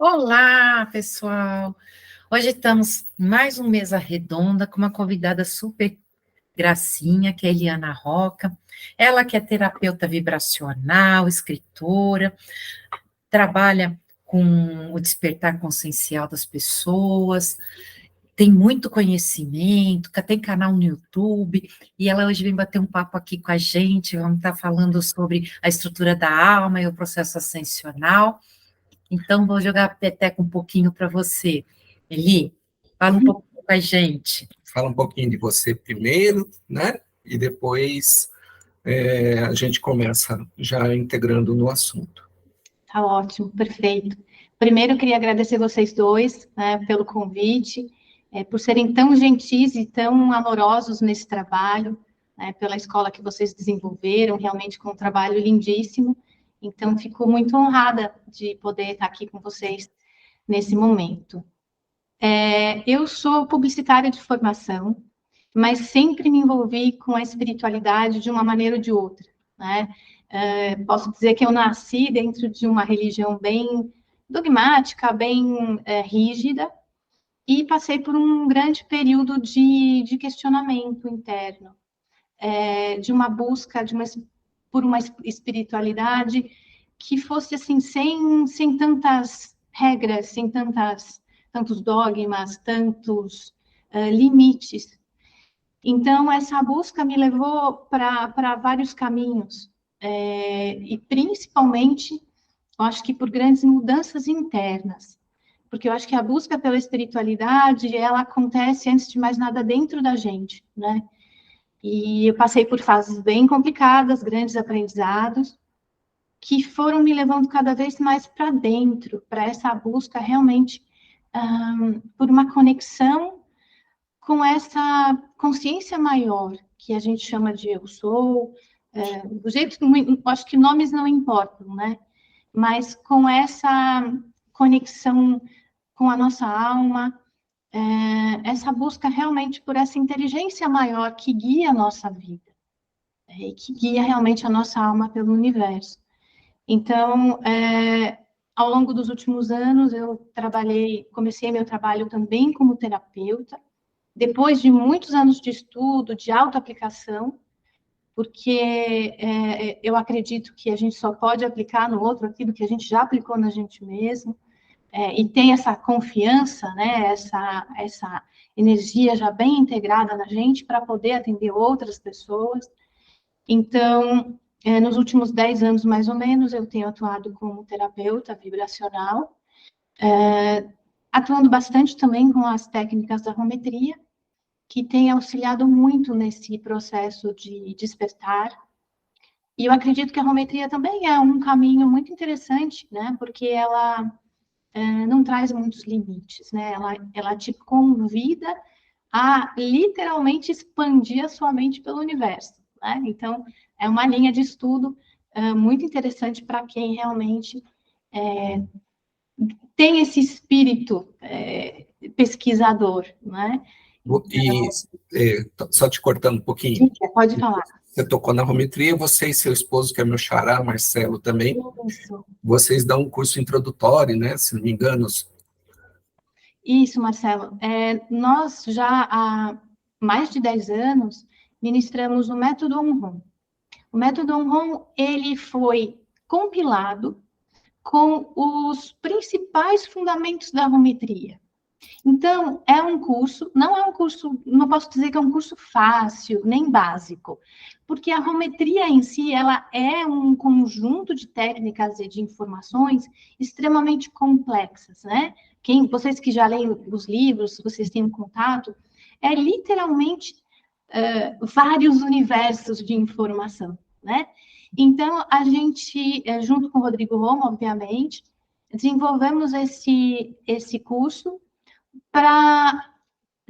Olá, pessoal! Hoje estamos em mais um Mesa Redonda com uma convidada super gracinha, que é a Eliana Roca. Ela que é terapeuta vibracional, escritora, trabalha com o despertar consciencial das pessoas, tem muito conhecimento, tem canal no YouTube, e ela hoje vem bater um papo aqui com a gente. Vamos estar falando sobre a estrutura da alma e o processo ascensional. Então, vou jogar a peteca um pouquinho para você. Eli, fala um pouco com a gente. Fala um pouquinho de você primeiro, né? E depois a gente começa já integrando no assunto. Tá ótimo, perfeito. Primeiro, eu queria agradecer vocês dois, né, pelo convite, por serem tão gentis e tão amorosos nesse trabalho, né, pela escola que vocês desenvolveram, realmente com um trabalho lindíssimo. Então, fico muito honrada de poder estar aqui com vocês nesse momento. Eu sou publicitária de formação, mas sempre me envolvi com a espiritualidade de uma maneira ou de outra, né? Posso dizer que eu nasci dentro de uma religião bem dogmática, bem rígida, e passei por um grande período de questionamento interno, de uma busca por uma espiritualidade que fosse assim, sem tantas regras, sem tantos dogmas, tantos limites. Então, essa busca me levou para vários caminhos, e principalmente, eu acho que por grandes mudanças internas, porque eu acho que a busca pela espiritualidade, ela acontece, antes de mais nada, dentro da gente, né? E eu passei por fases bem complicadas, grandes aprendizados, que foram me levando cada vez mais para dentro, para essa busca realmente por uma conexão com essa consciência maior, que a gente chama de eu sou, do jeito que, acho que nomes não importam, né? Mas com essa conexão com a nossa alma, essa busca realmente por essa inteligência maior que guia a nossa vida, e que guia realmente a nossa alma pelo universo. Então, ao longo dos últimos anos, comecei meu trabalho também como terapeuta, depois de muitos anos de estudo, de autoaplicação, porque eu acredito que a gente só pode aplicar no outro aquilo que a gente já aplicou na gente mesmo, e tem essa confiança, né, essa energia já bem integrada na gente para poder atender outras pessoas. Então, nos últimos 10 anos, mais ou menos, eu tenho atuado como terapeuta vibracional, atuando bastante também com as técnicas da arometria, que tem auxiliado muito nesse processo de despertar. E eu acredito que a arometria também é um caminho muito interessante, né, porque ela não traz muitos limites, né, ela te convida a literalmente expandir a sua mente pelo universo, né? Então, é uma linha de estudo muito interessante para quem realmente tem esse espírito pesquisador, né? E só te cortando um pouquinho. Pode falar. Você tocou na arometria, você e seu esposo, que é meu xará, Marcelo, também. Isso. Vocês dão um curso introdutório, né? Se não me engano. Isso, Marcelo. Nós já há mais de 10 anos ministramos o método Onron. O método Onron, ele foi compilado com os principais fundamentos da arometria. Então, é um curso, não posso dizer que é um curso fácil, nem básico, porque a arometria em si, ela é um conjunto de técnicas e de informações extremamente complexas, né? Vocês que já leem os livros, vocês têm um contato, é literalmente vários universos de informação, né? Então, a gente, junto com o Rodrigo Roma, obviamente, desenvolvemos esse curso para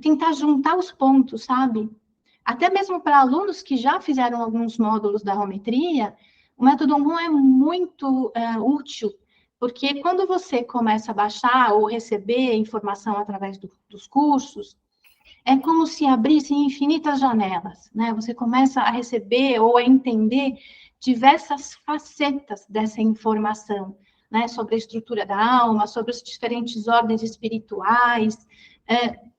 tentar juntar os pontos, sabe? Até mesmo para alunos que já fizeram alguns módulos da arometria, o método Onron é muito útil, porque quando você começa a baixar ou receber informação através dos cursos, é como se abrissem infinitas janelas, né? Você começa a receber ou a entender diversas facetas dessa informação, né, sobre a estrutura da alma, sobre as diferentes ordens espirituais,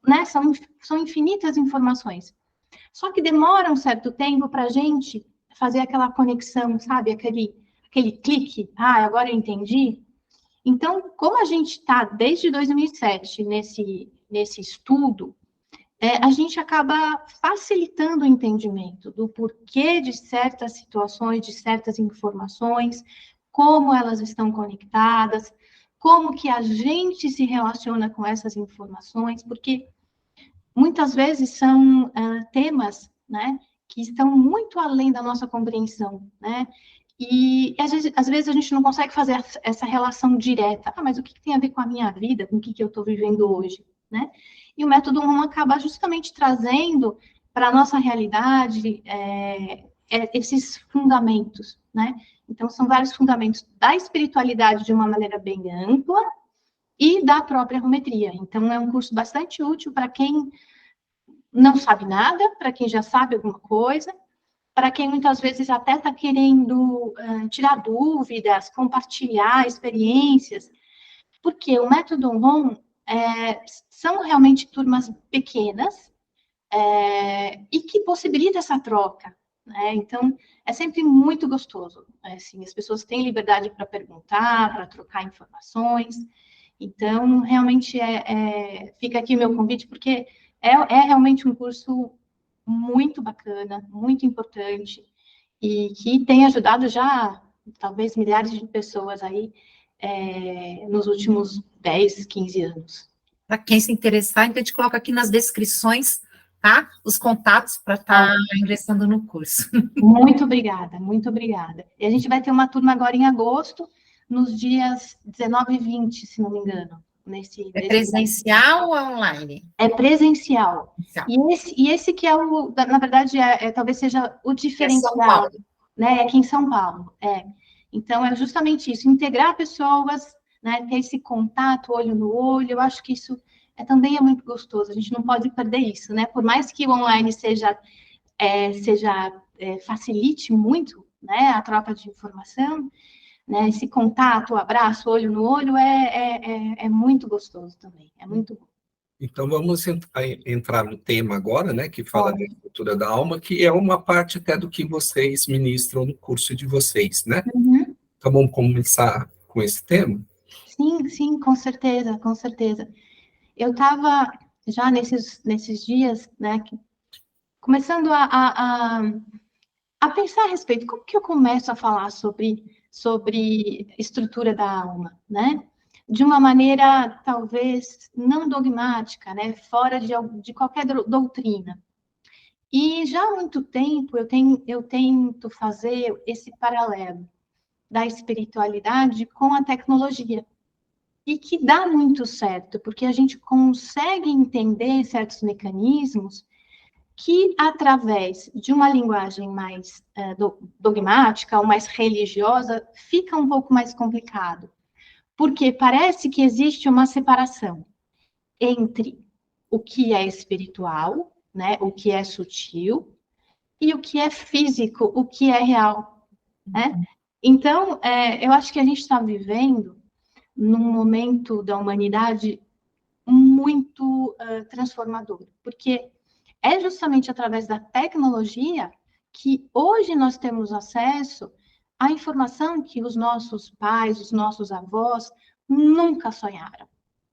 né, são infinitas informações. Só que demora um certo tempo para a gente fazer aquela conexão, sabe, aquele clique, agora eu entendi. Então, como a gente está desde 2007 nesse estudo, a gente acaba facilitando o entendimento do porquê de certas situações, de certas informações, como elas estão conectadas, como que a gente se relaciona com essas informações, porque muitas vezes são temas, né, que estão muito além da nossa compreensão, né? E às vezes a gente não consegue fazer essa relação direta. Mas o que tem a ver com a minha vida, com o que eu estou vivendo hoje, né? E o método RUM acaba justamente trazendo para a nossa realidade esses fundamentos, né? Então, são vários fundamentos da espiritualidade de uma maneira bem ampla e da própria arometria. Então, é um curso bastante útil para quem não sabe nada, para quem já sabe alguma coisa, para quem muitas vezes até está querendo tirar dúvidas, compartilhar experiências, porque o método RUM são realmente turmas pequenas e que possibilita essa troca, né? Então, é sempre muito gostoso. Assim, as pessoas têm liberdade para perguntar, para trocar informações. Então, realmente, fica aqui o meu convite, porque é realmente um curso muito bacana, muito importante, e que tem ajudado já, talvez, milhares de pessoas aí nos últimos 10, 15 anos. Para quem se interessar, então a gente coloca aqui nas descrições, tá? Os contatos para estar ingressando no curso. Muito obrigada, muito obrigada. E a gente vai ter uma turma agora em agosto, nos dias 19 e 20, se não me engano. É presencial ou online? É presencial. Então. E esse que é na verdade, talvez seja o diferencial. São Paulo. Né? É aqui em São Paulo. Então, é justamente isso, integrar pessoas, né? Ter esse contato, olho no olho, eu acho que isso também é muito gostoso, a gente não pode perder isso, né? Por mais que o online facilite muito, né, a troca de informação, né, esse contato, o abraço, olho no olho, é muito gostoso também, é muito bom. Então, vamos entrar no tema agora, né, que fala da estrutura da alma, que é uma parte até do que vocês ministram no curso de vocês, né? Uhum. Então, vamos começar com esse tema? Sim, com certeza, com certeza. Eu estava já nesses dias, né, começando a pensar a respeito, como que eu começo a falar sobre estrutura da alma, né? De uma maneira, talvez, não dogmática, né? Fora de qualquer doutrina. E já há muito tempo eu tento fazer esse paralelo da espiritualidade com a tecnologia. E que dá muito certo, porque a gente consegue entender certos mecanismos que, através de uma linguagem mais dogmática ou mais religiosa, fica um pouco mais complicado. Porque parece que existe uma separação entre o que é espiritual, né, o que é sutil, e o que é físico, o que é real, né? Então, eu acho que a gente está vivendo num momento da humanidade muito transformador, porque é justamente através da tecnologia que hoje nós temos acesso à informação que os nossos pais, os nossos avós nunca sonharam,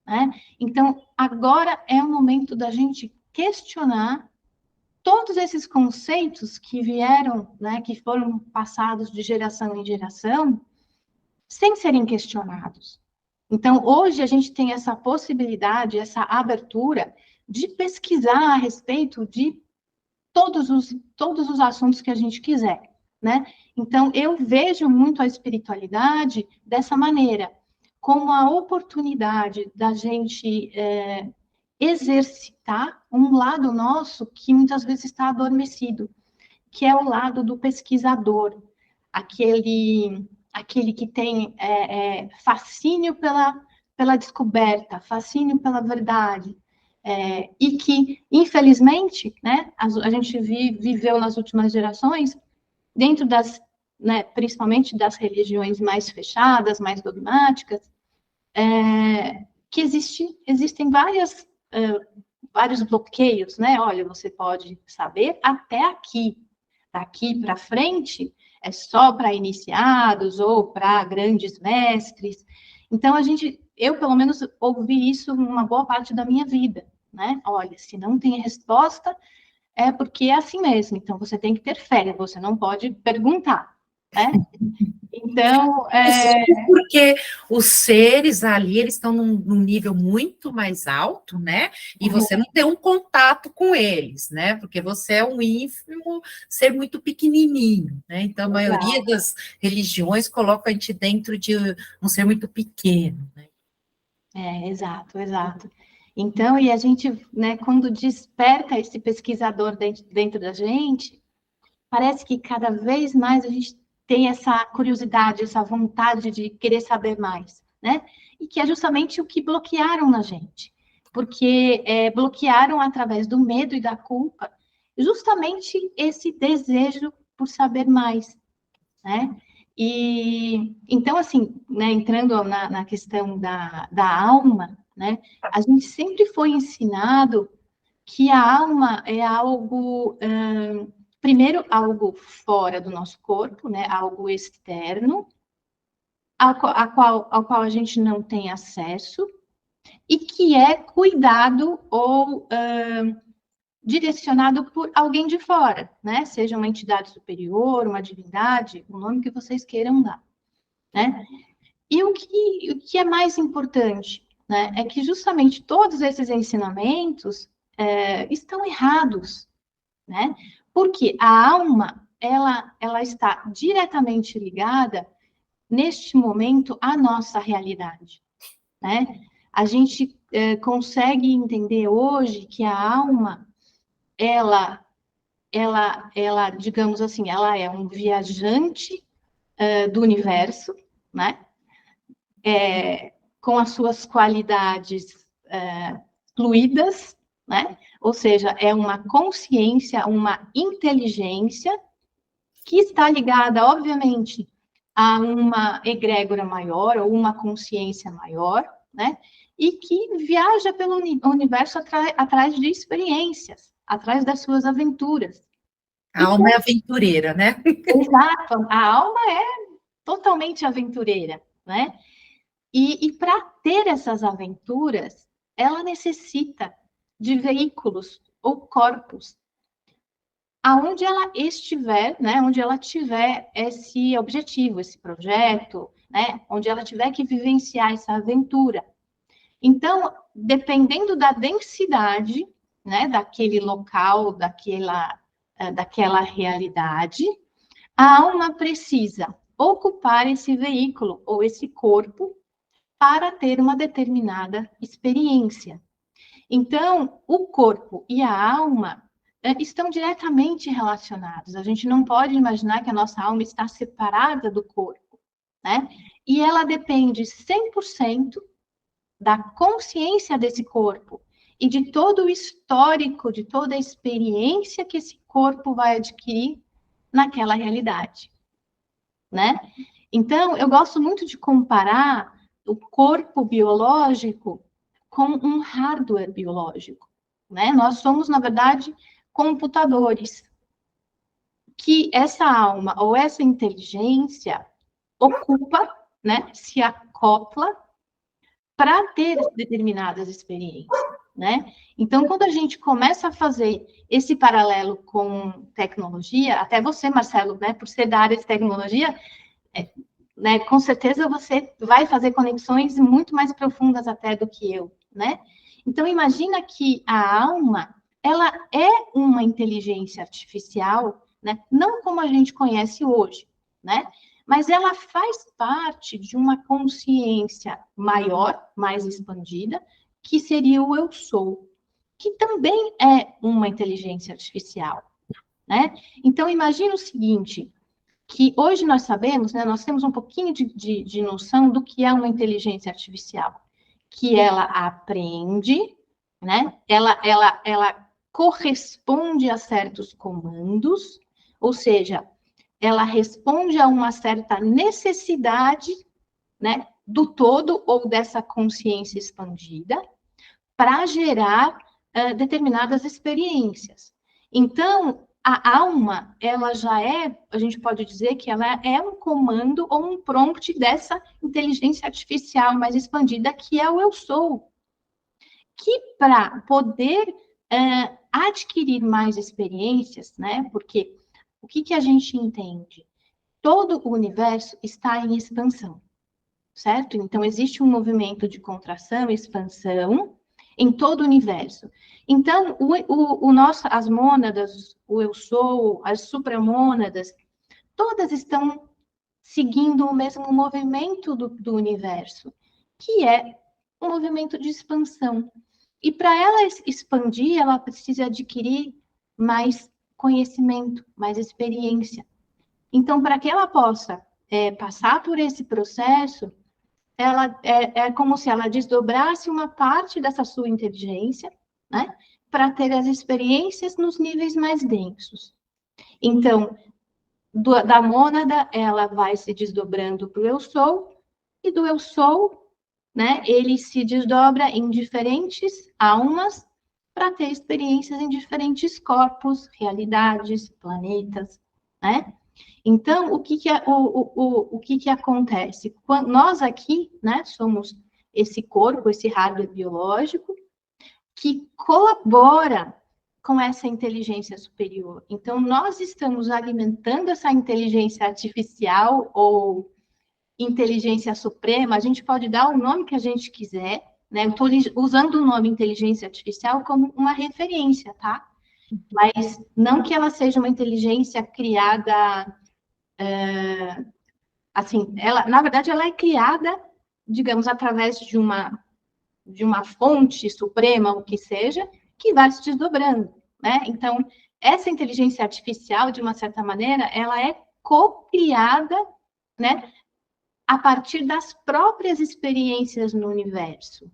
né? Então, agora é o momento da gente questionar todos esses conceitos que vieram, né, que foram passados de geração em geração, sem serem questionados. Então, hoje a gente tem essa possibilidade, essa abertura de pesquisar a respeito de todos os assuntos que a gente quiser, né? Então, eu vejo muito a espiritualidade dessa maneira, como a oportunidade da gente exercitar um lado nosso que muitas vezes está adormecido, que é o lado do pesquisador, aquele que tem fascínio pela descoberta, fascínio pela verdade, e que, infelizmente, né, a gente viveu nas últimas gerações dentro das né, principalmente das religiões mais fechadas, mais dogmáticas, que existem vários bloqueios, né? Olha, você pode saber até aqui. Daqui para frente é só para iniciados ou para grandes mestres. Então, eu pelo menos ouvi isso uma boa parte da minha vida, né? Olha, se não tem resposta, é porque é assim mesmo. Então, você tem que ter fé, você não pode perguntar, né? Então, porque os seres ali, eles estão num nível muito mais alto, né? E você não tem um contato com eles, né? Porque você é um ínfimo ser muito pequenininho, né? Então, a maioria das religiões coloca a gente dentro de um ser muito pequeno, né? Exato. Então, e a gente, né, quando desperta esse pesquisador dentro da gente, parece que cada vez mais a gente tem essa curiosidade, essa vontade de querer saber mais, né? E que é justamente o que bloquearam na gente, porque bloquearam através do medo e da culpa, justamente esse desejo por saber mais, né? E então, assim, né, entrando na questão da alma, né? A gente sempre foi ensinado que a alma é algo primeiro, algo fora do nosso corpo, né? Algo externo, ao qual a gente não tem acesso, e que é cuidado ou direcionado por alguém de fora, né? Seja uma entidade superior, uma divindade, o nome que vocês queiram dar, né? E o que é mais importante, né? É que justamente todos esses ensinamentos estão errados, né? Porque a alma, ela está diretamente ligada, neste momento, à nossa realidade, né? A gente consegue entender hoje que a alma, ela, digamos assim, ela é um viajante do universo, né? Com as suas qualidades fluídas, né? Ou seja, é uma consciência, uma inteligência que está ligada, obviamente, a uma egrégora maior ou uma consciência maior, né? E que viaja pelo universo atrás de experiências, atrás das suas aventuras. A alma é aventureira, né? Exato, a alma é totalmente aventureira, né? E para ter essas aventuras, ela necessita de veículos ou corpos, aonde ela estiver, né? Onde ela tiver esse objetivo, esse projeto, né? Onde ela tiver que vivenciar essa aventura. Então, dependendo da densidade, né? Daquele local, daquela realidade, a alma precisa ocupar esse veículo ou esse corpo para ter uma determinada experiência. Então, o corpo e a alma estão diretamente relacionados. A gente não pode imaginar que a nossa alma está separada do corpo, né? E ela depende 100% da consciência desse corpo e de todo o histórico, de toda a experiência que esse corpo vai adquirir naquela realidade, né? Então, eu gosto muito de comparar o corpo biológico com um hardware biológico, né? Nós somos, na verdade, computadores que essa alma ou essa inteligência ocupa, né? Se acopla para ter determinadas experiências, né? Então, quando a gente começa a fazer esse paralelo com tecnologia, até você, Marcelo, né? Por ser da área de tecnologia, né, com certeza você vai fazer conexões muito mais profundas até do que eu, né? Então, imagina que a alma, ela é uma inteligência artificial, né? Não como a gente conhece hoje, né? Mas ela faz parte de uma consciência maior, mais expandida, que seria o eu sou, que também é uma inteligência artificial, né? Então, imagina o seguinte, que hoje nós sabemos, né, nós temos um pouquinho de noção do que é uma inteligência artificial, que ela aprende, né, ela corresponde a certos comandos, ou seja, ela responde a uma certa necessidade, né, do todo ou dessa consciência expandida para gerar determinadas experiências. Então, a alma, ela já é, a gente pode dizer que ela é um comando ou um prompt dessa inteligência artificial mais expandida, que é o eu sou, que para poder adquirir mais experiências, né, porque o que a gente entende? Todo o universo está em expansão, certo? Então, existe um movimento de contração e expansão em todo o universo. Então, as mônadas, o eu sou, as supramônadas, todas estão seguindo o mesmo movimento do universo, que é um movimento de expansão. E para ela expandir, ela precisa adquirir mais conhecimento, mais experiência. Então, para que ela possa passar por esse processo, ela é como se ela desdobrasse uma parte dessa sua inteligência, né, para ter as experiências nos níveis mais densos. Então, da mônada, ela vai se desdobrando para o eu sou, e do eu sou, né, ele se desdobra em diferentes almas para ter experiências em diferentes corpos, realidades, planetas, né? Então, o que acontece? Quando nós aqui, né, somos esse corpo, esse hardware biológico, que colabora com essa inteligência superior. Então, nós estamos alimentando essa inteligência artificial ou inteligência suprema, a gente pode dar o nome que a gente quiser, né? Eu estou usando o nome inteligência artificial como uma referência, tá? Mas não que ela seja uma inteligência criada assim, na verdade, ela é criada, digamos, através de uma fonte suprema, o que seja, que vai se desdobrando, né? Então, essa inteligência artificial, de uma certa maneira, ela é co-criada, né, a partir das próprias experiências no universo.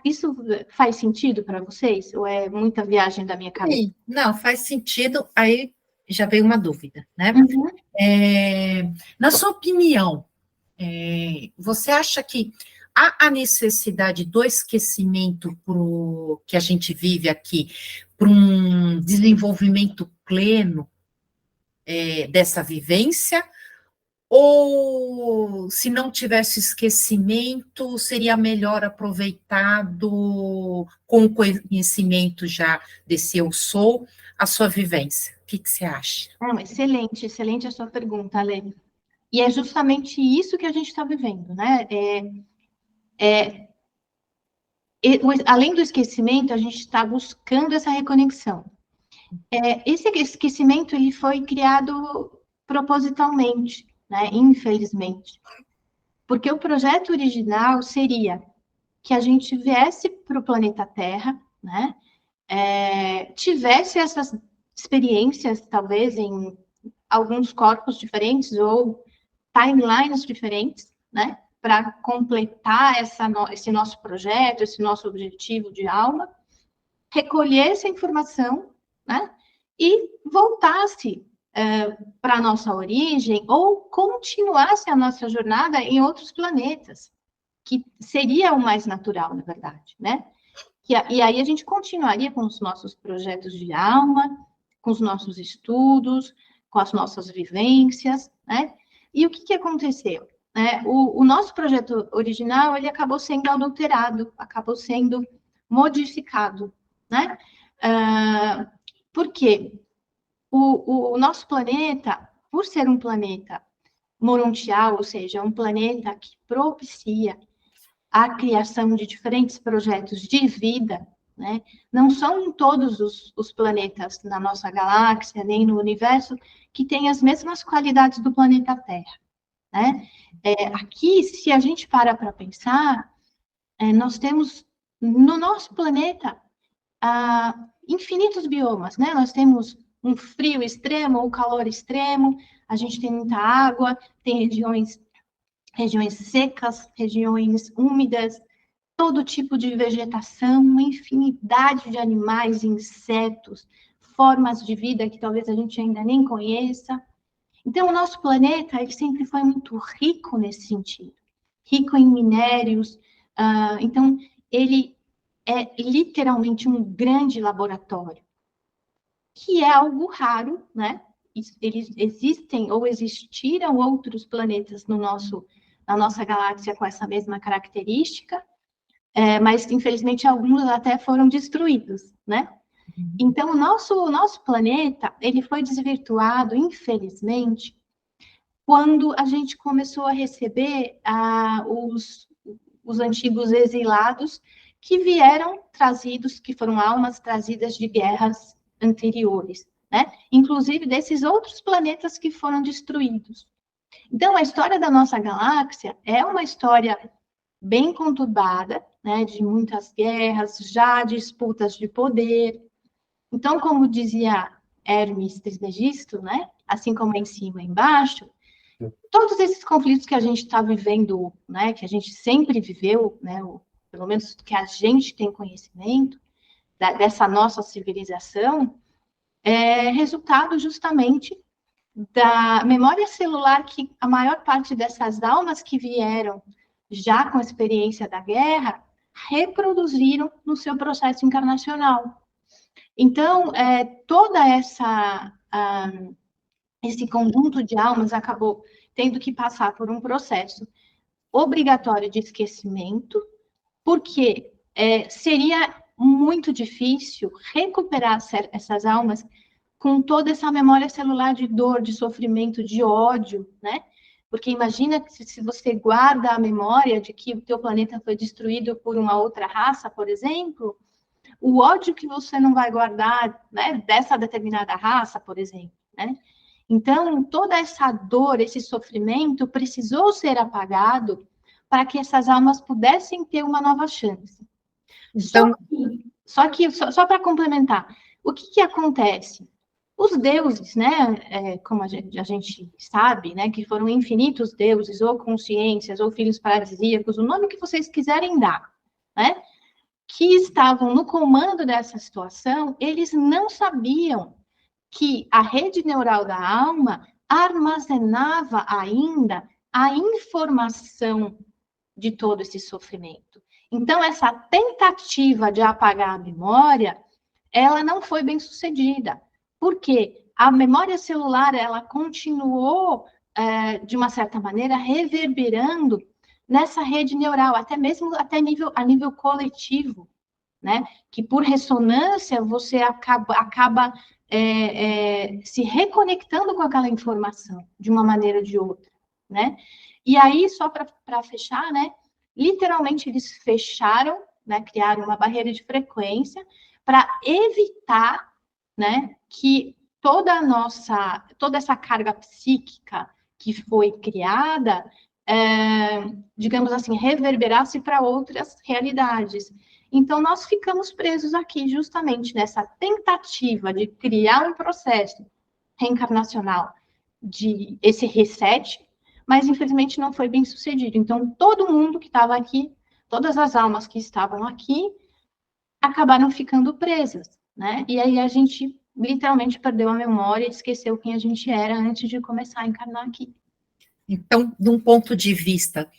Isso faz sentido para vocês? Ou é muita viagem da minha cabeça? Sim, não, faz sentido. Aí já veio uma dúvida, né? Na sua opinião, você acha que há a necessidade do esquecimento pro que a gente vive aqui, para um desenvolvimento pleno dessa vivência? Ou se não tivesse esquecimento, seria melhor aproveitado com o conhecimento já desse eu sou, a sua vivência? O que você acha? Excelente a sua pergunta, Lê. E é justamente isso que a gente está vivendo, né? Além do esquecimento, a gente está buscando essa reconexão. Esse esquecimento ele foi criado propositalmente, né? Infelizmente. Porque o projeto original seria que a gente viesse para o planeta Terra, né? Tivesse essas experiências, talvez, em alguns corpos diferentes ou timelines diferentes, né? Para completar esse nosso projeto, esse nosso objetivo de alma, recolher essa informação, né? E voltasse para a nossa origem ou continuasse a nossa jornada em outros planetas, que seria o mais natural, na verdade, né? E aí a gente continuaria com os nossos projetos de alma, com os nossos estudos, com as nossas vivências, né? E o que aconteceu? O nosso projeto original, ele acabou sendo adulterado, acabou sendo modificado, né? Por quê? O nosso planeta, por ser um planeta morontial, ou seja, um planeta que propicia a criação de diferentes projetos de vida, né? Não são todos os planetas na nossa galáxia, nem no universo, que têm as mesmas qualidades do planeta Terra, né? Aqui, se a gente para pensar, nós temos no nosso planeta infinitos biomas, né? Nós temos um frio extremo, um calor extremo, a gente tem muita água, tem regiões secas, regiões úmidas, todo tipo de vegetação, uma infinidade de animais, insetos, formas de vida que talvez a gente ainda nem conheça. Então, o nosso planeta ele sempre foi muito rico nesse sentido, rico em minérios. Então, ele é literalmente um grande laboratório, que é algo raro, né? Eles existem ou existiram outros planetas na nossa galáxia com essa mesma característica, mas infelizmente alguns até foram destruídos, né? Então, o nosso planeta, ele foi desvirtuado, infelizmente, quando a gente começou a receber os antigos exilados que vieram trazidos, que foram almas trazidas de guerras anteriores, né? Inclusive desses outros planetas que foram destruídos. Então, a história da nossa galáxia é uma história bem conturbada, né? De muitas guerras, já disputas de poder. Então, como dizia Hermes Trismegisto, né? Assim como é em cima e embaixo, todos esses conflitos que a gente está vivendo, né, que a gente sempre viveu, né, pelo menos que a gente tem conhecimento dessa nossa civilização, é resultado justamente da memória celular que a maior parte dessas almas que vieram já com a experiência da guerra reproduziram no seu processo encarnacional. Então, toda esse conjunto de almas acabou tendo que passar por um processo obrigatório de esquecimento, porque seria muito difícil recuperar essas almas com toda essa memória celular de dor, de sofrimento, de ódio, né? Porque imagina que se você guarda a memória de que o teu planeta foi destruído por uma outra raça, por exemplo, o ódio que você não vai guardar, né, dessa determinada raça, por exemplo, né? Então, toda essa dor, esse sofrimento precisou ser apagado para que essas almas pudessem ter uma nova chance. Então, só para complementar, o que acontece? Os deuses, né, como a gente sabe, né, que foram infinitos deuses, ou consciências, ou filhos paradisíacos, o nome que vocês quiserem dar, né, que estavam no comando dessa situação, eles não sabiam que a rede neural da alma armazenava ainda a informação de todo esse sofrimento. Então, essa tentativa de apagar a memória, ela não foi bem sucedida, porque a memória celular, ela continuou, de uma certa maneira, reverberando nessa rede neural, até mesmo a nível coletivo, né? Que por ressonância você acaba se reconectando com aquela informação de uma maneira ou de outra, né? E aí, só para fechar, né? Literalmente eles fecharam, né? Criaram uma barreira de frequência para evitar, né? Que toda essa carga psíquica que foi criada, digamos assim, reverberasse para outras realidades. Então, nós ficamos presos aqui justamente nessa tentativa de criar um processo reencarnacional de esse reset, mas infelizmente não foi bem sucedido. Então, todo mundo que estava aqui, todas as almas que estavam aqui, acabaram ficando presas, né? E aí a gente literalmente perdeu a memória e esqueceu quem a gente era antes de começar a encarnar aqui. Então, de um ponto de vista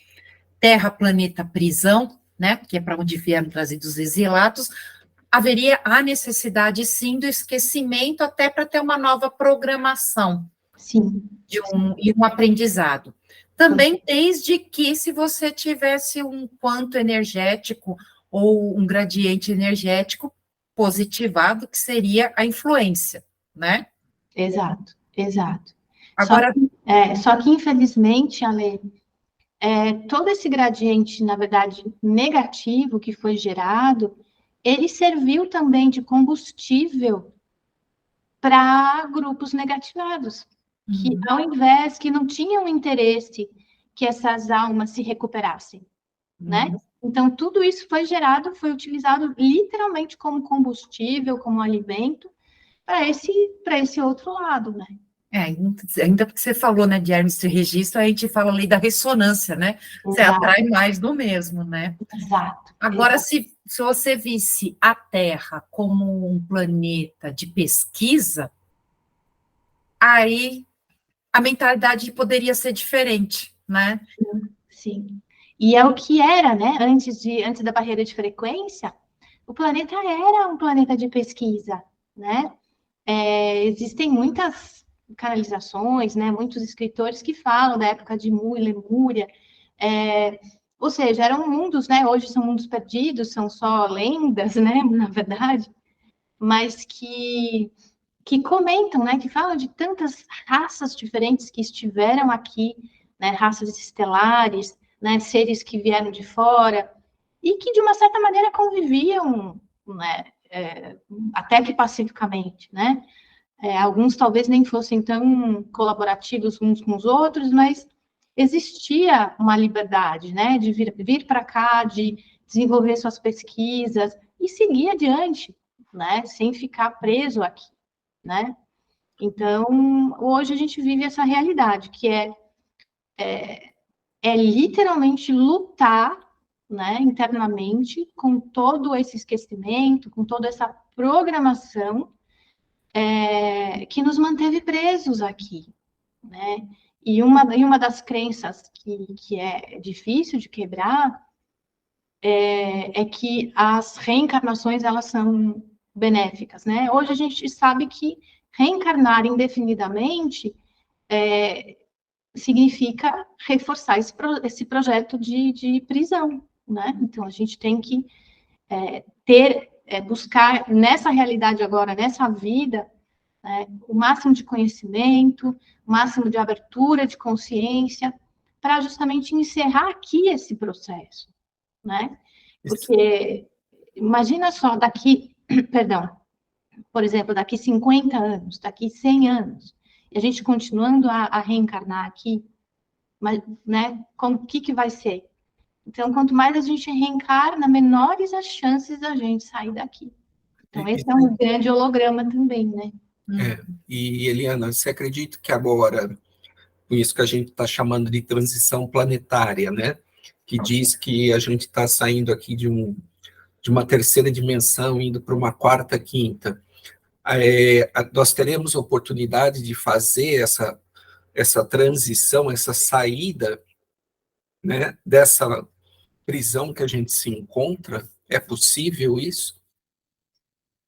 Terra, planeta, prisão, né, que é para onde vieram trazidos os exilados, haveria a necessidade, sim, do esquecimento, até para ter uma nova programação. Sim. E um aprendizado. Também desde que, se você tivesse um quanto energético ou um gradiente energético positivado, que seria a influência, né? Exato. Agora, só que infelizmente, Ale, todo esse gradiente, na verdade, negativo que foi gerado, ele serviu também de combustível para grupos negativados, que ao invés, que não tinham interesse que essas almas se recuperassem, né? Então, tudo isso foi utilizado literalmente como combustível, como alimento, para esse outro lado, né? Ainda porque você falou, né, de Hermes Trismegisto, a gente fala ali da ressonância, né? Você atrai mais do mesmo, né? Exato. Agora, se você visse a Terra como um planeta de pesquisa, aí a mentalidade poderia ser diferente, né? Sim. E é o que era, né? Antes da barreira de frequência, o planeta era um planeta de pesquisa, né? Existem muitas canalizações, né? Muitos escritores que falam da época de Lemúria, ou seja, eram mundos, né? Hoje são mundos perdidos, são só lendas, né? Na verdade, mas que comentam, né? Que falam de tantas raças diferentes que estiveram aqui, né? Raças estelares, né? Seres que vieram de fora e que de uma certa maneira conviviam, né? Até que pacificamente, né? Alguns talvez nem fossem tão colaborativos uns com os outros, mas existia uma liberdade, né, de vir para cá, de desenvolver suas pesquisas e seguir adiante, né, sem ficar preso aqui, né. Então, hoje a gente vive essa realidade, que é literalmente lutar, né, internamente, com todo esse esquecimento, com toda essa programação, que nos manteve presos aqui, né? E uma das crenças que é difícil de quebrar é que as reencarnações, elas são benéficas, né? Hoje a gente sabe que reencarnar indefinidamente significa reforçar esse projeto de prisão, né? Então, a gente tem que buscar nessa realidade agora, nessa vida, o máximo de conhecimento, o máximo de abertura de consciência, para justamente encerrar aqui esse processo, né? Porque imagina só, perdão, por exemplo, daqui 50 anos, daqui 100 anos, e a gente continuando a reencarnar aqui, mas, né, o que vai ser? Então, quanto mais a gente reencarna, menores as chances da gente sair daqui. Então, esse é um grande holograma também, né? E Eliana, você acredita que agora, com isso que a gente está chamando de transição planetária, né, que diz que a gente está saindo aqui de uma terceira dimensão, indo para uma quarta, quinta, nós teremos oportunidade de fazer essa transição, essa saída, né, dessa prisão que a gente se encontra? É possível isso?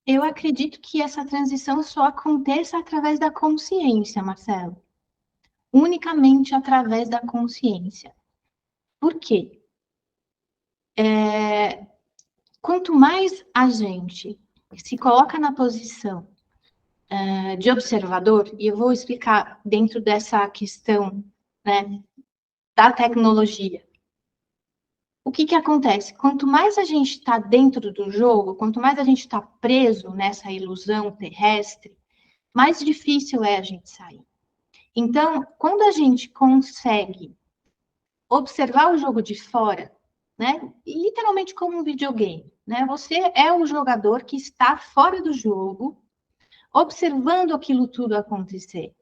Eu acredito que essa transição só aconteça através da consciência, Marcelo. Unicamente através da consciência. Por quê? Quanto mais a gente se coloca na posição de observador, e eu vou explicar dentro dessa questão, né, da tecnologia. O que acontece? Quanto mais a gente está dentro do jogo, quanto mais a gente está preso nessa ilusão terrestre, mais difícil é a gente sair. Então, quando a gente consegue observar o jogo de fora, né, literalmente como um videogame, né, você é o jogador que está fora do jogo, observando aquilo tudo acontecer,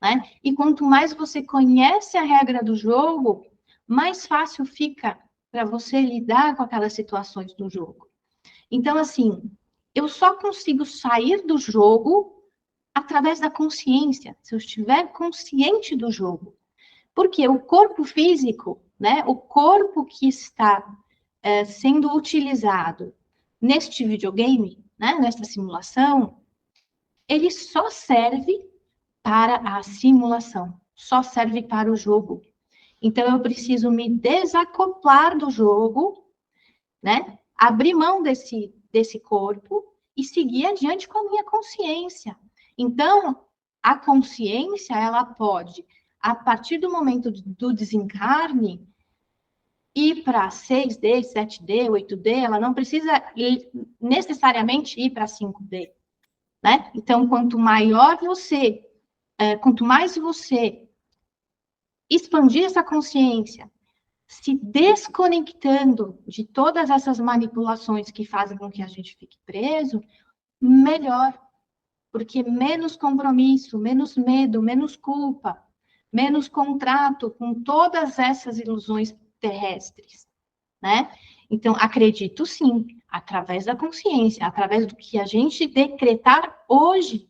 né, e quanto mais você conhece a regra do jogo, mais fácil fica para você lidar com aquelas situações do jogo. Então, assim, eu só consigo sair do jogo através da consciência, se eu estiver consciente do jogo. Porque o corpo físico, né, o corpo que está sendo utilizado neste videogame, né, nesta simulação, ele só serve para a simulação, só serve para o jogo. Então, eu preciso me desacoplar do jogo, né, abrir mão desse corpo e seguir adiante com a minha consciência. Então, a consciência, ela pode, a partir do momento do desencarne, ir para 6D, 7D, 8D, ela não precisa necessariamente ir para 5D, né? Então, quanto mais você expandir essa consciência, se desconectando de todas essas manipulações que fazem com que a gente fique preso, melhor. Porque menos compromisso, menos medo, menos culpa, menos contrato com todas essas ilusões terrestres, né? Então, acredito sim, através da consciência, através do que a gente decretar hoje,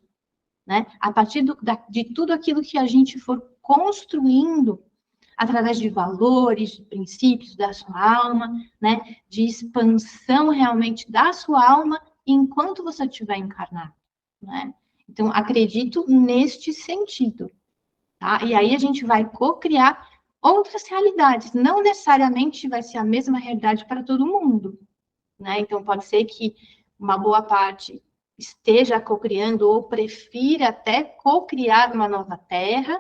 né? A partir de tudo aquilo que a gente for construindo através de valores, de princípios da sua alma, né? De expansão realmente da sua alma enquanto você estiver encarnado, né? Então, acredito neste sentido, tá? E aí a gente vai co-criar outras realidades. Não necessariamente vai ser a mesma realidade para todo mundo, né? Então, pode ser que uma boa parte esteja co-criando ou prefira até co-criar uma nova terra,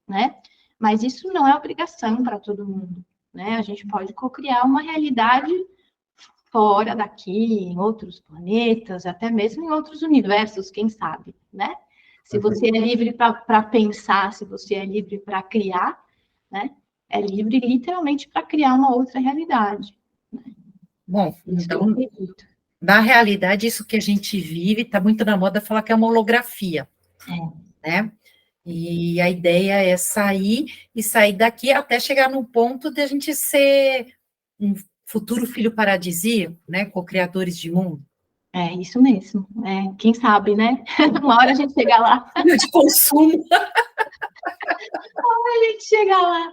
né? Mas isso não é obrigação para todo mundo, né? A gente pode co-criar uma realidade fora daqui, em outros planetas, até mesmo em outros universos, quem sabe, né? Se você é livre para pensar, se você é livre para criar, né? É livre literalmente para criar uma outra realidade. Né? Bom, Isso então, eu acredito. na realidade, isso que a gente vive, está muito na moda falar que é uma holografia, né? E a ideia é sair daqui até chegar num ponto de a gente ser um futuro filho paradisíaco, né? Co-criadores de mundo. É isso mesmo. É, quem sabe, né? Uma hora a gente chega lá. De consumo. A gente chega lá.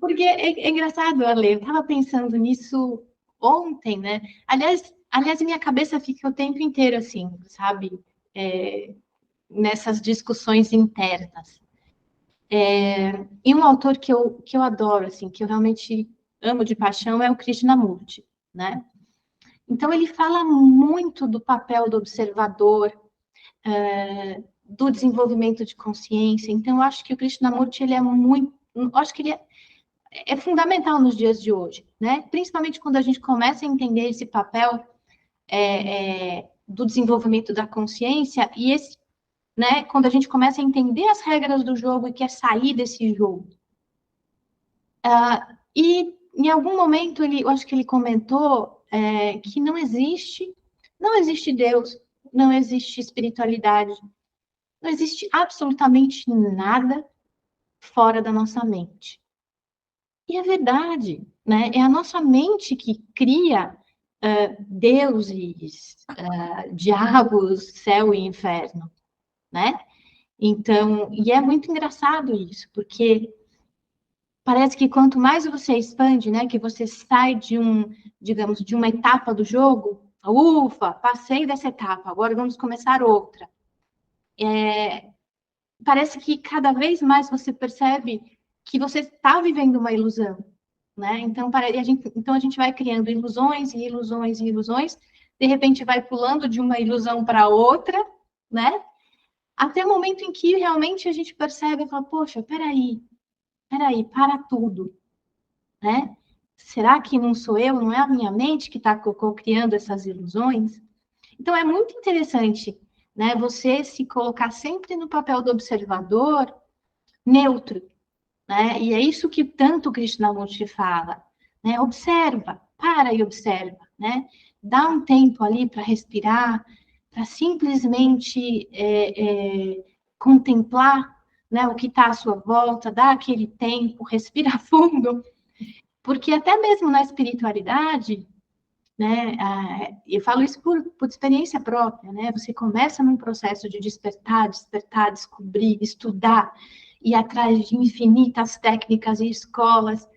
Porque é engraçado, Ale, eu estava pensando nisso ontem, né? Aliás, minha cabeça fica o tempo inteiro assim, sabe? Nessas discussões internas. E um autor que eu adoro, assim, que eu realmente amo de paixão, é o Krishnamurti, né? Então, ele fala muito do papel do observador, do desenvolvimento de consciência. Então, eu acho que o Krishnamurti, ele é muito... Eu acho que ele é fundamental nos dias de hoje, né? Principalmente quando a gente começa a entender esse papel do desenvolvimento da consciência e esse, né? Quando a gente começa a entender as regras do jogo e quer sair desse jogo. E em algum momento eu acho que ele comentou que não existe Deus, não existe espiritualidade, não existe absolutamente nada fora da nossa mente. E é verdade, né? É a nossa mente que cria deuses, diabos, céu e inferno, né? Então, e é muito engraçado isso, porque parece que quanto mais você expande, né, que você sai digamos, de uma etapa do jogo, ufa, passei dessa etapa, agora vamos começar outra. Parece que cada vez mais você percebe que você está vivendo uma ilusão, né? Então, a gente vai criando ilusões e ilusões e ilusões, de repente vai pulando de uma ilusão para outra, né? Até o momento em que realmente a gente percebe e fala, poxa, peraí, para tudo, né? Será que não sou eu, não é a minha mente que está criando essas ilusões? Então, é muito interessante, né? Você se colocar sempre no papel do observador neutro, né? E é isso que tanto Krishnamurti fala, né? Observa, para e observa, né? Dá um tempo ali para respirar, para simplesmente contemplar, né, o que está à sua volta, dá aquele tempo, respira fundo, porque até mesmo na espiritualidade, né, eu falo isso por experiência própria, né? Você começa num processo de despertar, descobrir, estudar, ir atrás de infinitas técnicas e escolas.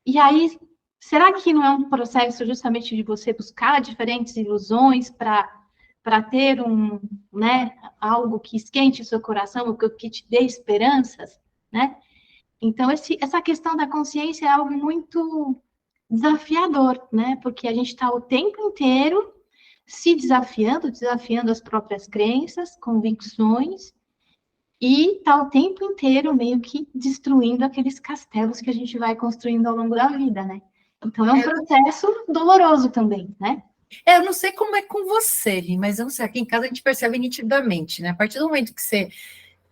E aí, será que não é um processo justamente de você buscar diferentes ilusões para ter né, algo que esquente o seu coração, que te dê esperanças, né? Então, essa questão da consciência é algo muito desafiador, né? Porque a gente está o tempo inteiro se desafiando as próprias crenças, convicções, e está o tempo inteiro meio que destruindo aqueles castelos que a gente vai construindo ao longo da vida, né? Então é um processo doloroso também, né? Eu não sei como é com você, mas eu não sei, aqui em casa a gente percebe nitidamente, né? A partir do momento que você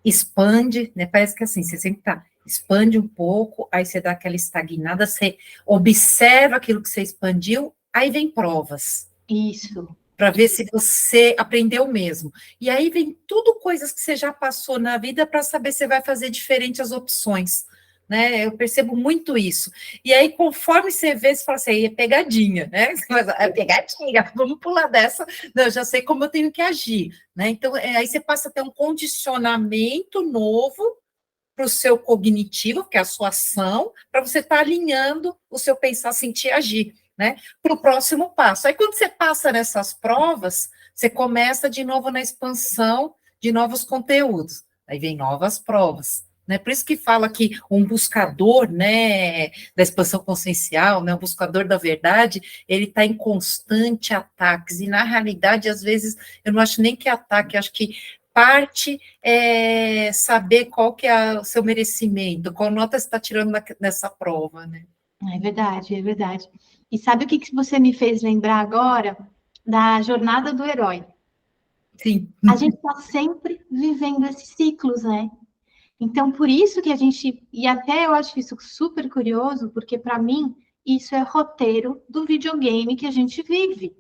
expande, né? Parece que assim, você sempre expande um pouco, aí você dá aquela estagnada, você observa aquilo que você expandiu, aí vem provas. Isso. Para ver se você aprendeu mesmo. E aí vem tudo coisas que você já passou na vida para saber se você vai fazer diferente as opções. Né? Eu percebo muito isso. E aí, conforme você vê, você fala assim, é pegadinha, né? É pegadinha, vamos pular dessa. Não, eu já sei como eu tenho que agir. Né? Então, aí você passa a ter um condicionamento novo para o seu cognitivo, que é a sua ação, para você estar alinhando o seu pensar, sentir, agir, né? Para o próximo passo. Aí, quando você passa nessas provas, você começa de novo na expansão de novos conteúdos. Aí vem novas provas. Né? Por isso que fala que um buscador, né, da expansão consciencial, né, um buscador da verdade, ele está em constante ataques, e na realidade, às vezes, eu não acho nem que é ataque, acho que parte é saber qual que é o seu merecimento, qual nota você está tirando nessa prova, né? É verdade, é verdade. E sabe o que você me fez lembrar agora? Da jornada do herói. Sim. A gente está sempre vivendo esses ciclos, né? Então, por isso que a gente... E até eu acho isso super curioso, porque, para mim, isso é roteiro do videogame que a gente vive.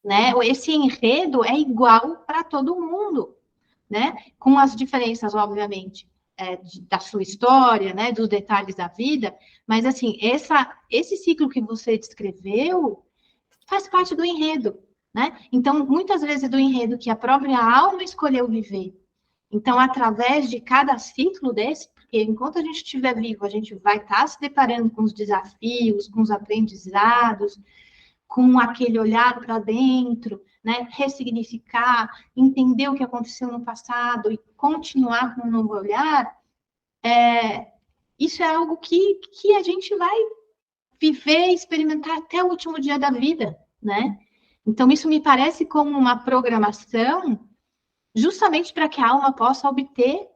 Né? Esse enredo é igual para todo mundo, né? Com as diferenças, obviamente, da sua história, né? Dos detalhes da vida. Mas, assim, esse ciclo que você descreveu faz parte do enredo, né? Então, muitas vezes do enredo que a própria alma escolheu viver. Então, através de cada ciclo desse, porque enquanto a gente estiver vivo, a gente vai estar se deparando com os desafios, com os aprendizados, com aquele olhar para dentro, né? Ressignificar, entender o que aconteceu no passado e continuar com um novo olhar, isso é algo que a gente vai viver e experimentar até o último dia da vida, né? Então, isso me parece como uma programação justamente para que a alma possa obter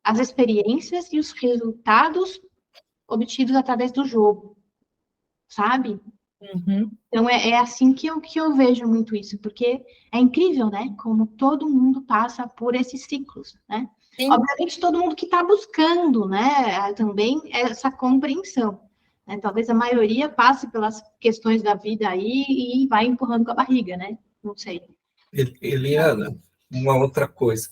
as experiências e os resultados obtidos através do jogo, sabe? Uhum. Então, é assim que eu vejo muito isso, porque é incrível, né? Como todo mundo passa por esses ciclos, né? Sim. Obviamente, todo mundo que está buscando, né? Também essa compreensão. Né? Talvez a maioria passe pelas questões da vida aí e vai empurrando com a barriga, né? Não sei. Eliana, uma outra coisa.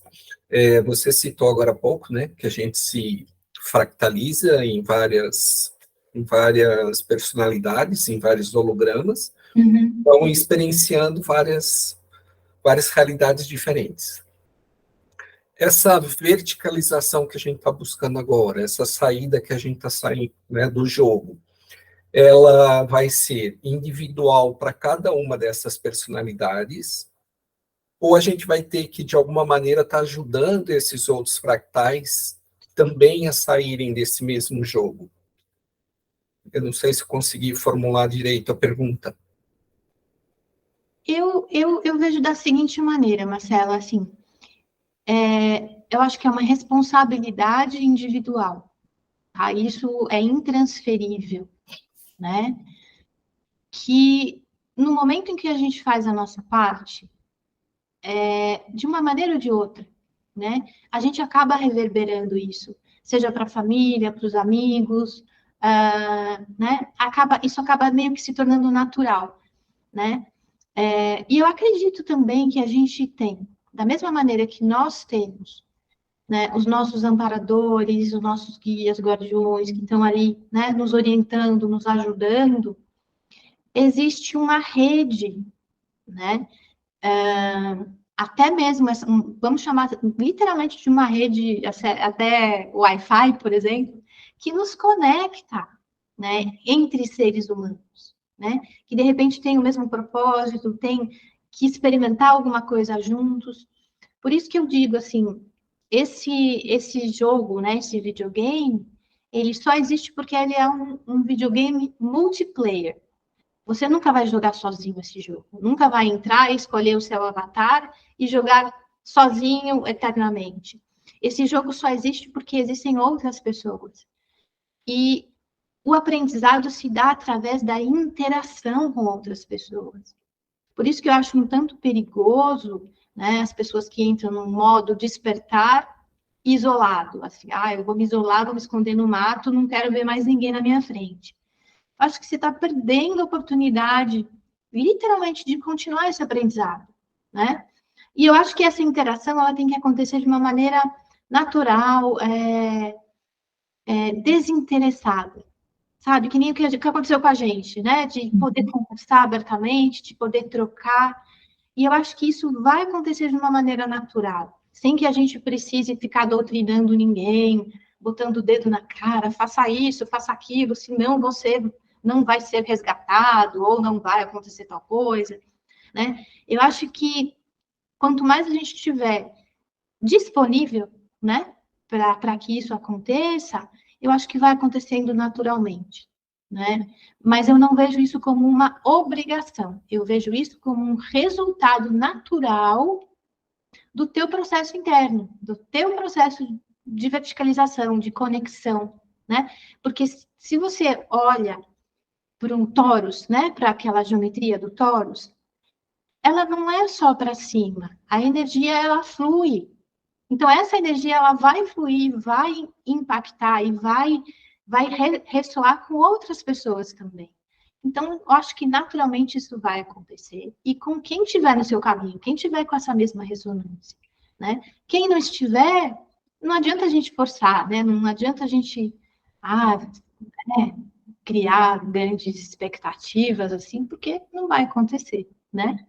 Você citou agora há pouco, né, que a gente se fractaliza em várias personalidades, em vários hologramas, vão experienciando várias realidades diferentes. Essa verticalização que a gente está buscando agora, essa saída que a gente está saindo, né, do jogo, ela vai ser individual para cada uma dessas personalidades, ou a gente vai ter que, de alguma maneira, estar ajudando esses outros fractais também a saírem desse mesmo jogo? Eu não sei se consegui formular direito a pergunta. Eu vejo da seguinte maneira, Marcela, assim, eu acho que é uma responsabilidade individual, tá? Isso é intransferível, né? Que no momento em que a gente faz a nossa parte, de uma maneira ou de outra, né? A gente acaba reverberando isso, seja para a família, para os amigos, né? Isso acaba meio que se tornando natural, né? E eu acredito também que a gente tem, da mesma maneira que nós temos, né, os nossos amparadores, os nossos guias, guardiões, que estão ali, né, nos orientando, nos ajudando, existe uma rede, né? Até mesmo, vamos chamar literalmente de uma rede, até Wi-Fi, por exemplo, que nos conecta, né, entre seres humanos, né, que de repente tem o mesmo propósito, tem que experimentar alguma coisa juntos. Por isso que eu digo assim, esse jogo, né, esse videogame, ele só existe porque ele é um videogame multiplayer. Você nunca vai jogar sozinho esse jogo. Nunca vai entrar, escolher o seu avatar e jogar sozinho eternamente. Esse jogo só existe porque existem outras pessoas. E o aprendizado se dá através da interação com outras pessoas. Por isso que eu acho um tanto perigoso, né, as pessoas que entram no modo despertar isolado. Assim, eu vou me isolar, vou me esconder no mato, não quero ver mais ninguém na minha frente. Acho que você está perdendo a oportunidade, literalmente, de continuar esse aprendizado, né? E eu acho que essa interação, ela tem que acontecer de uma maneira natural, desinteressada, sabe? Que nem o que aconteceu com a gente, né? De poder conversar abertamente, de poder trocar. E eu acho que isso vai acontecer de uma maneira natural. sem que a gente precise ficar doutrinando ninguém, botando o dedo na cara, faça isso, faça aquilo, senão você não vai ser resgatado, ou não vai acontecer tal coisa, né? Eu acho que quanto mais a gente tiver disponível, né, para que isso aconteça, eu acho que vai acontecendo naturalmente, né? Mas eu não vejo isso como uma obrigação, eu vejo isso como um resultado natural do teu processo interno, do teu processo de verticalização, de conexão, né? Porque se você olha para um torus, né, para aquela geometria do torus, ela não é só para cima, a energia ela flui. Então essa energia ela vai fluir, vai impactar e vai ressoar com outras pessoas também. Então, eu acho que naturalmente isso vai acontecer. E com quem estiver no seu caminho, quem estiver com essa mesma ressonância, né? Quem não estiver, não adianta a gente forçar, né? Não adianta a gente criar grandes expectativas, assim, porque não vai acontecer, né?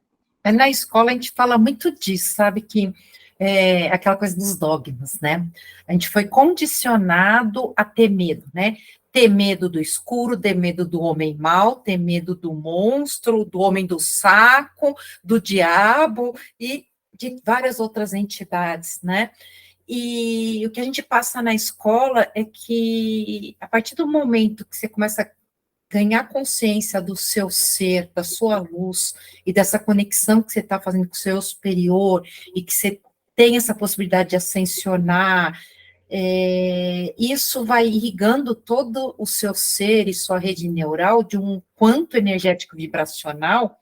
Na escola a gente fala muito disso, sabe, que é aquela coisa dos dogmas, né? A gente foi condicionado a ter medo, né? Ter medo do escuro, ter medo do homem mau, ter medo do monstro, do homem do saco, do diabo e de várias outras entidades, né? E o que a gente passa na escola é que, a partir do momento que você começa a ganhar consciência do seu ser, da sua luz e dessa conexão que você está fazendo com o seu superior e que você tem essa possibilidade de ascensionar, isso vai irrigando todo o seu ser e sua rede neural de um quanto energético vibracional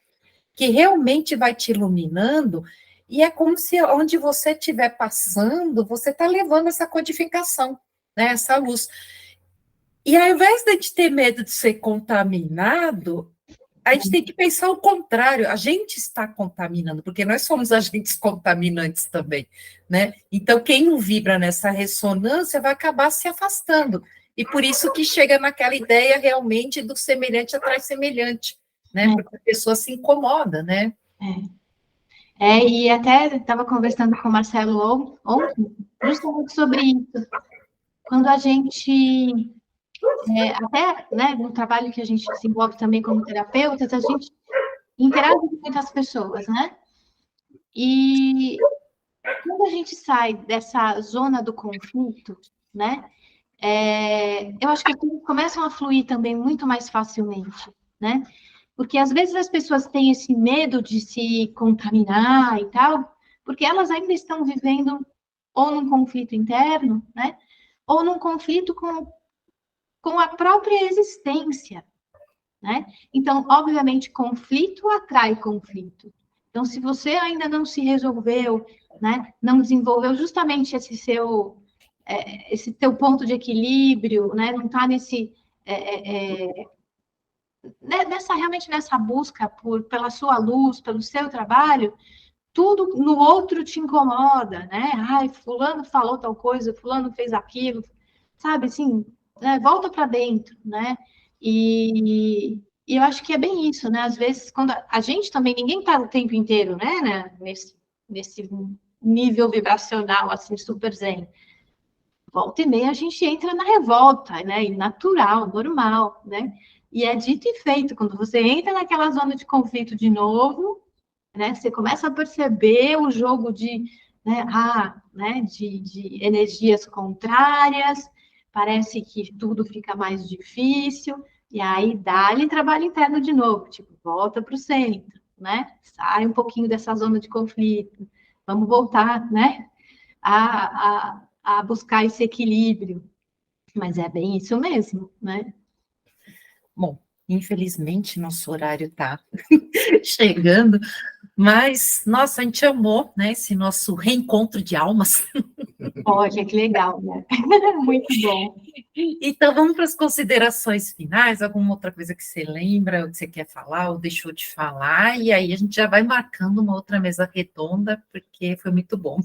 que realmente vai te iluminando, e é como se onde você estiver passando, você está levando essa codificação, né, essa luz. E ao invés de a gente ter medo de ser contaminado, a gente tem que pensar o contrário, a gente está contaminando, porque nós somos agentes contaminantes também, né? Então, quem não vibra nessa ressonância vai acabar se afastando. E por isso que chega naquela ideia realmente do semelhante atrai semelhante, né? Porque a pessoa se incomoda, né? E até estava conversando com o Marcelo ontem, justamente sobre isso. Quando a gente, até né, no trabalho que a gente desenvolve também como terapeutas, a gente interage com muitas pessoas, né? E quando a gente sai dessa zona do conflito, né? Eu acho que as coisas começam a fluir também muito mais facilmente, né? Porque às vezes as pessoas têm esse medo de se contaminar e tal, porque elas ainda estão vivendo ou num conflito interno, né? Ou num conflito com a própria existência, né? Então, obviamente, conflito atrai conflito. Então, se você ainda não se resolveu, né? Não desenvolveu justamente esse teu ponto de equilíbrio, né? Não está realmente nessa busca pela sua luz, pelo seu trabalho, tudo no outro te incomoda, né? Ai, fulano falou tal coisa, fulano fez aquilo, sabe, assim, né? Volta para dentro, né? E eu acho que é bem isso, né? Às vezes, quando a gente também, ninguém está o tempo inteiro, né? Nesse nível vibracional, assim, super zen. Volta e meia a gente entra na revolta, né? E natural, normal, né? E é dito e feito, quando você entra naquela zona de conflito de novo, né? Você começa a perceber o jogo de energias contrárias, parece que tudo fica mais difícil, e aí dá-lhe trabalho interno de novo, tipo, volta para o centro, né? Sai um pouquinho dessa zona de conflito, vamos voltar, né? A buscar esse equilíbrio. Mas é bem isso mesmo, né? Bom, infelizmente nosso horário está chegando, mas, nossa, a gente amou, né, esse nosso reencontro de almas. Olha, que legal, né? Muito bom. Então, vamos para as considerações finais, alguma outra coisa que você lembra, ou que você quer falar, ou deixou de falar, e aí a gente já vai marcando uma outra mesa redonda, porque foi muito bom.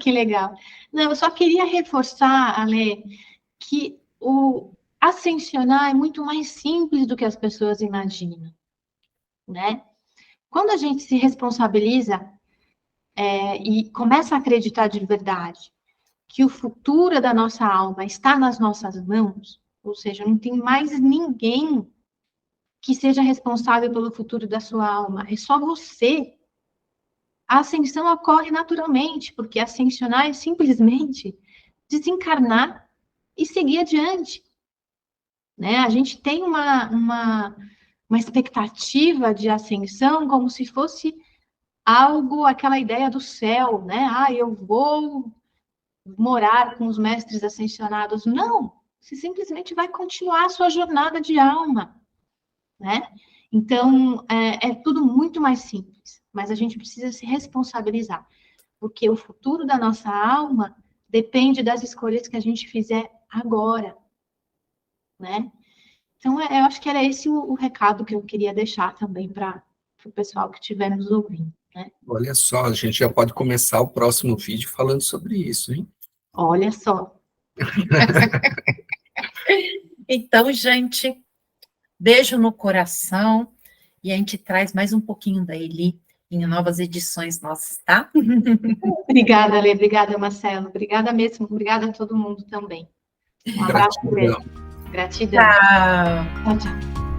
Que legal. Não, eu só queria reforçar, Ale, que o ascensionar é muito mais simples do que as pessoas imaginam, né? Quando a gente se responsabiliza e começa a acreditar de verdade que o futuro da nossa alma está nas nossas mãos, ou seja, não tem mais ninguém que seja responsável pelo futuro da sua alma, é só você. A ascensão ocorre naturalmente, porque ascensionar é simplesmente desencarnar e seguir adiante. Né? A gente tem uma expectativa de ascensão como se fosse algo, aquela ideia do céu, né? Ah, eu vou morar com os mestres ascensionados. Não, você simplesmente vai continuar a sua jornada de alma, né? Então, é tudo muito mais simples, mas a gente precisa se responsabilizar, porque o futuro da nossa alma depende das escolhas que a gente fizer agora, né? Então, eu acho que era esse o recado que eu queria deixar também para o pessoal que estiver nos ouvindo, né? Olha só, a gente já pode começar o próximo vídeo falando sobre isso, hein? Olha só. Então, gente, beijo no coração e a gente traz mais um pouquinho da Eli em novas edições nossas, tá? Obrigada, Lê. Obrigada, Marcelo. Obrigada mesmo. Obrigada a todo mundo também. Um abraço grande. Gratidão. Tchau. Tchau, tchau.